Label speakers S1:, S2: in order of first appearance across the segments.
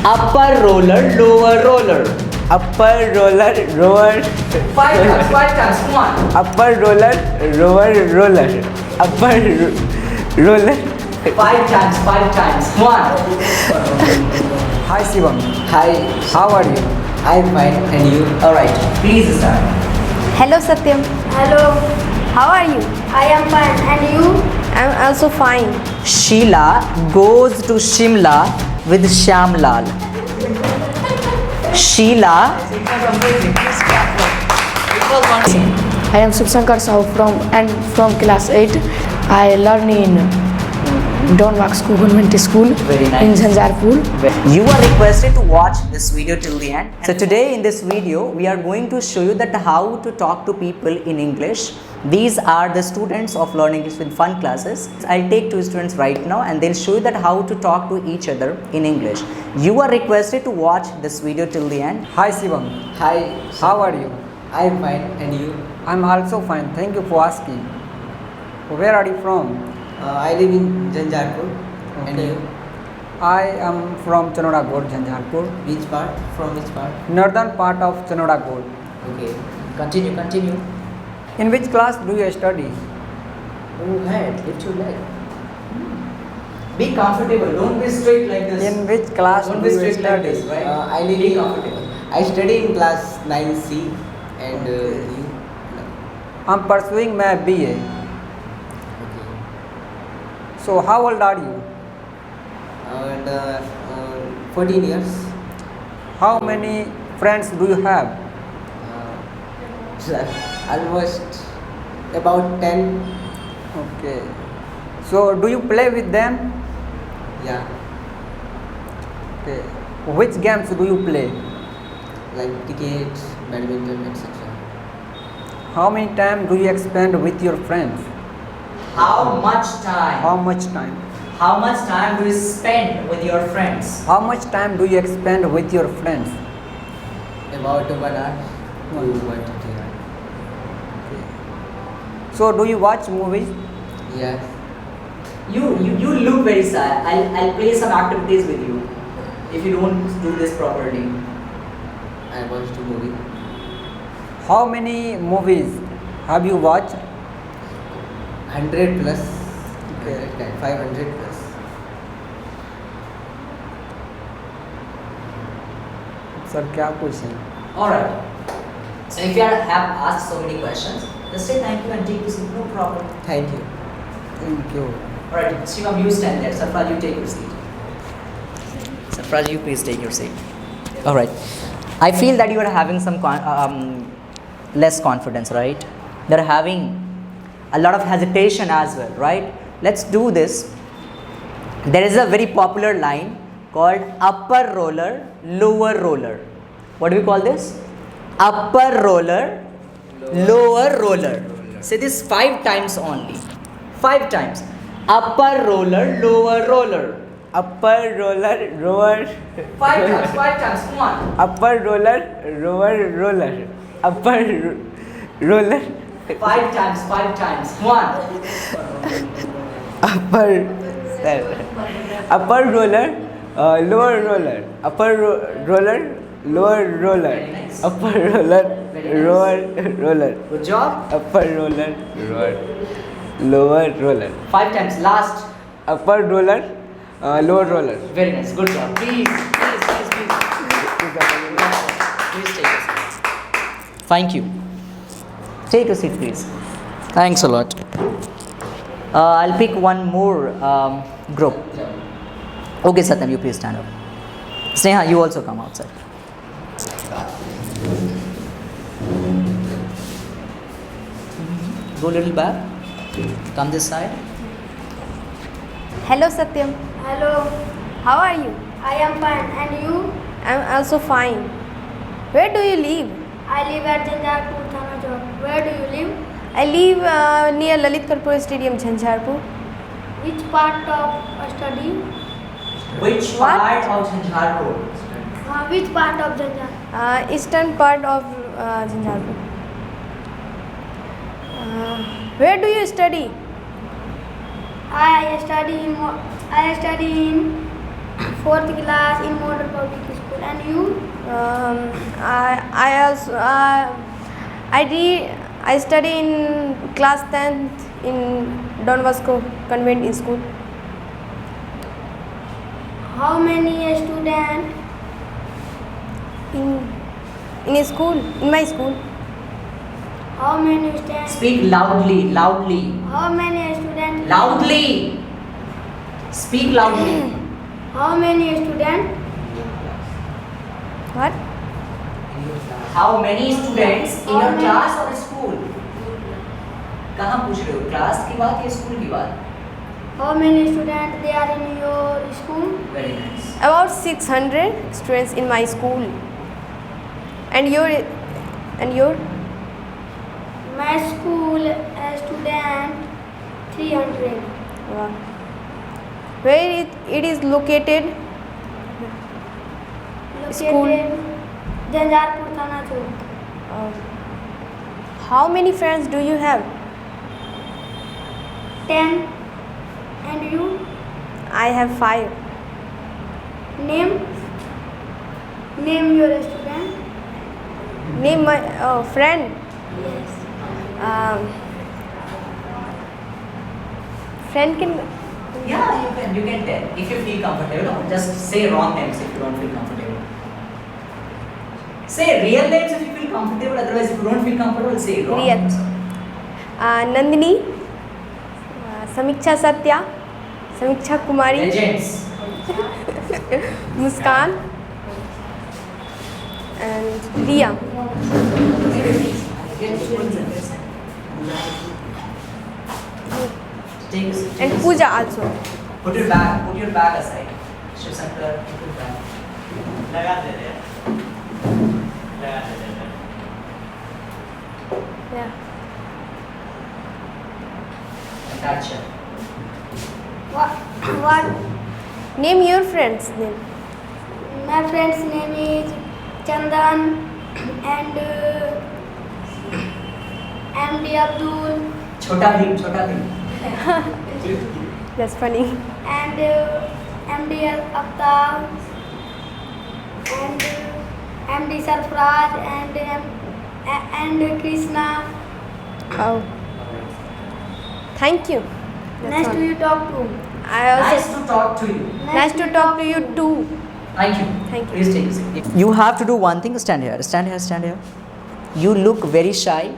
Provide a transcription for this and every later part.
S1: Upper roller, lower roller.
S2: Upper roller, lower.
S1: 5 times, come on.
S2: Upper roller, lower roller. Upper roller.
S1: 5 times, come on.
S2: Hi Shivam,
S1: Hi.
S2: how are you?
S1: I'm fine, and you? Alright, please start.
S3: Hello Satyam.
S4: Hello,
S3: How are you?
S4: I am fine. And you?
S3: I'm also fine.
S1: Sheila goes to Shimla with Shyamlal. Sheila.
S5: I am Subsankar Sahu from class 8. I learn in Don Wax Government School
S1: Very nice.
S5: in Jhanjharpur.
S1: You are requested to watch this video till the end. So today in this video we are going to show you that how to talk to people in English. These are the students of Learn English with Fun classes. I'll take 2 students right now and they'll show you that how to talk to each other in English. You are requested to watch this video till the end.
S2: Hi Shivam,
S1: Hi.
S2: how are you?
S1: I'm fine, and you?
S2: I'm also fine, thank you for asking. Where are you from?
S1: I live in Jhanjharpur. And
S2: Okay.
S1: you?
S2: I am from Chanodagod, Jhanjharpur,
S1: Which part? From which part?
S2: northern part of Chanodagod.
S1: Okay. Continue.
S2: In which class do you study?
S1: Go ahead, if you like. Be comfortable. Don't be straight like this.
S2: In which class
S1: Don't
S2: do
S1: be
S2: you
S1: straight like
S2: study?
S1: this, right?
S6: I live
S1: Be
S6: in-
S1: comfortable.
S6: I study in class 9C and you?
S2: I'm pursuing my BA.
S6: Okay.
S2: So how old are you?
S6: And 14 years.
S2: How many friends do you have?
S6: Almost about 10.
S2: Okay. So do you play with them?
S6: Yeah.
S2: Okay. Which games do you play?
S6: Like cricket, badminton, etc.
S2: How many time do you spend with your friends?
S1: How much time?
S2: How much time?
S1: How much time do you spend with your friends?
S2: How much time do you spend with your friends?
S6: About 1 hour to 1 to 3 hours.
S2: So do you watch movies?
S6: Yeah.
S1: You look very sad. I'll play some activities with you if you don't do this properly.
S6: I watched a movie.
S2: How many movies have you watched?
S6: 100 plus.
S2: Okay.
S6: 500 plus.
S2: Sir, क्या पूछें?
S1: Alright. So if you have asked so many questions, just say thank you and take this. No problem.
S6: Thank you.
S2: Thank you.
S1: Alright, Shivam, you stand there. Sarfraz, you take your seat. Sarfraz, you please take your seat. Alright. I feel that you are having some less confidence, right? They're having a lot of hesitation as well, right? Let's do this. There is a very popular line called upper roller, lower roller. What do we call this? Upper roller, lower roller. Say this 5 times only. 5 times. Upper roller, lower roller.
S2: Upper roller, lower.
S1: 5 times, come on.
S2: Upper roller, lower roller. Upper roller.
S1: 5 times, come on.
S2: Upper. Upper roller, lower roller. Upper roller, lower roller.
S1: Very nice.
S2: Upper roller,
S1: Very nice.
S2: lower roller.
S1: Good job.
S2: Upper roller, lower roller.
S1: 5 times, last.
S2: Upper roller, lower roller.
S1: Very nice, good job. Please. Please take a seat. Thank you. Take a seat, please. Thanks a lot. I'll pick one more group. Okay, Satyam, you please stand up. Sneha, you also come outside. Go a little back. Come this side.
S3: Hello Satyam.
S4: Hello,
S3: How are you?
S4: I am fine. And you?
S3: I'm also fine. Where do you live?
S4: I live at Jhanjharpur, Thana Chowk. Where do you live?
S3: I live near Lalit Karpur Stadium, Jhanjharpur.
S4: Which part of study?
S1: Which
S3: What?
S1: part of Jhanjharpur?
S4: Which part of Jhanjharpur?
S3: Eastern part of Jhanjharpur. Where do you study?
S4: I study in 4th class in Model Public
S3: I study in class 10th in Don Bosco Convent School.
S4: How many students?
S3: In school, in my school.
S4: How many students?
S1: Speak loudly, loudly.
S4: How many students?
S1: Loudly. Speak loudly.
S4: How many students?
S3: What?
S1: How many students in your class or school? कहाँ पूछ रहे हो? Class की बात या school की बात?
S4: How many students there are in your school?
S1: Very nice.
S3: About 600 students in my school. And your?
S4: My school student 300.
S3: Wow. Where it is located? School.
S4: Jhanjharpur Thana Chowk.
S3: How many friends do you have?
S4: 10. And you?
S3: I have 5.
S4: Name your student.
S3: Name my friend.
S4: Yes.
S3: Friend can.
S1: Yeah, you can tell if you feel comfortable. Or just say wrong names if you don't feel comfortable. Say real names if you feel comfortable. Otherwise, if you don't feel comfortable, say wrong
S3: Real.
S1: names.
S3: Nandini, Samiksha Satya, Samiksha Kumari,
S1: Legends.
S3: Muskan, and Riya.
S1: Take a seat.
S3: And Pooja also.
S1: Put your bag aside. Shiv Shankar, put your bag.
S3: Yeah.
S1: Gotcha.
S4: What?
S3: Name your friend's name.
S4: My friend's name is Chandan and MD Abdul
S1: Chota Bhim.
S3: That's funny.
S4: and MD Aftab and MD Sarfraz and Krishna.
S3: Oh. Thank you.
S4: Nice to you talk to.
S3: I also
S1: Nice to talk to you.
S3: nice to talk to you too.
S1: Thank you.
S3: Thank you.
S1: Please take a seat. You have to do one thing. Stand here. Stand here. Stand here. You look very shy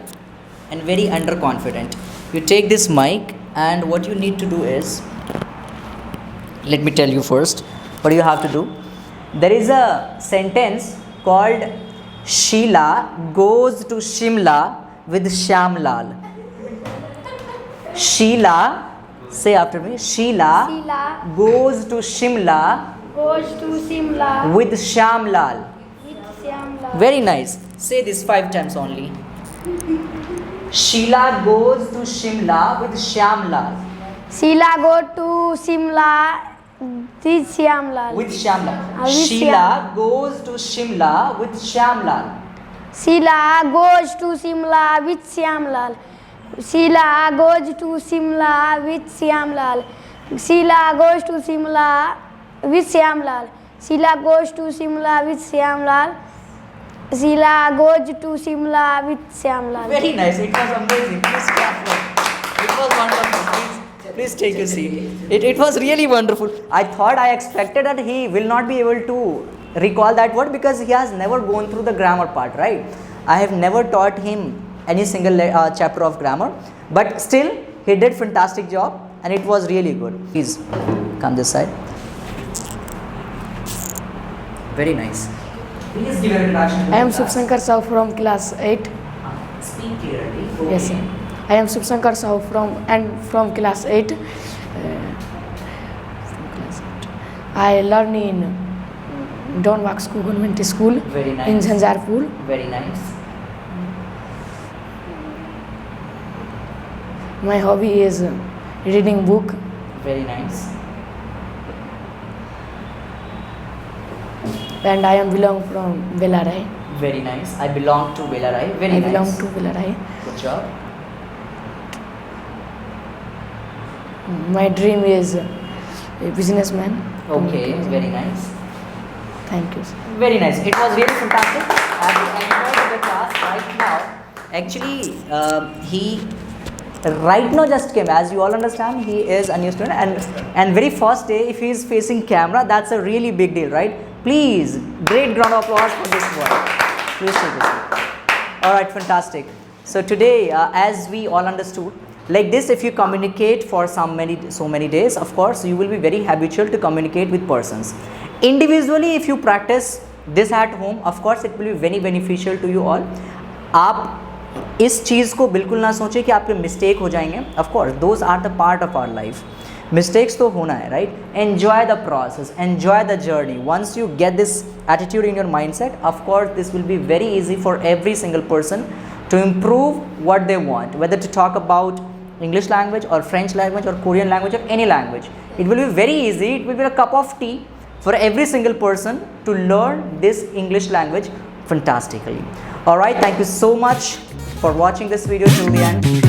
S1: and very underconfident. You take this mic, and what you need to do is, let me tell you first what you have to do. There is a sentence called Sheila goes to Shimla with Shyamlal. Sheila, say after me. Sheila
S4: Sheila
S1: goes to Shimla
S4: goes to Simla
S1: with Shyamlal.
S4: with Shyamla.
S1: Very nice. Say this 5 times only. Sheila goes to Shimla with Shyamlal.
S4: Sheila go to Simla with Shyamlal.
S1: With Shyamlal.
S4: With
S1: Sheila goes to Shimla with Shyamlal.
S4: Sheila goes to Simla with Shyamlal. Sheila goes to Simla with Shyamlal. Sheila goes to Simla with Shyamlal. Sheila goes to Simla with Shyamlal. Sheila goes to Simla with Shyamlal.
S1: Very nice. It was amazing. Please clap for it. It was wonderful. Please take a seat. It was really wonderful. I expected that he will not be able to recall that word because he has never gone through the grammar part, right? I have never taught him any single chapter of grammar, but still he did fantastic job and it was really good. Please come this side. Very nice. Please give an introduction to
S5: I am
S1: the class.
S5: Subsankar Sahu from class 8.
S1: Speak clearly.
S5: Yes, sir. I am Subsankar Sahu from class 8. I learn in Don Bosco Convent School
S1: Very nice.
S5: in Jhanjharpur.
S1: Very nice.
S5: My hobby is reading book.
S1: Very nice.
S5: And I am belong from Belarai.
S1: Very nice. I belong to Belarai. Very
S5: I
S1: nice.
S5: belong to Belarai.
S1: Good job.
S5: My dream is a businessman.
S1: Okay, very nice.
S5: Thank you.
S1: Very nice. It was really fantastic. I enjoyed the class right now. Actually, he right now just came. As you all understand, he is a new student, and very first day, if he is facing camera, that's a really big deal, right? Please, great round of applause for this boy. Please take this. All right, fantastic. So today, as we all understood, like this, if you communicate for so many days, of course, you will be very habitual to communicate with persons. Individually, if you practice this at home, of course, it will be very beneficial to you all. आप इस चीज़ को बिल्कुल ना सोचें कि आपके mistake हो जाएंगे. Of course, those are the part of our life. Mistakes तो होना है, right? Enjoy the process, enjoy the journey. Once you get this attitude in your mindset, of course, this will be very easy for every single person to improve what they want, whether to talk about English language or French language or Korean language or any language. It will be very easy. It will be a cup of tea for every single person to learn this English language fantastically. Alright, thank you so much for watching this video till the end.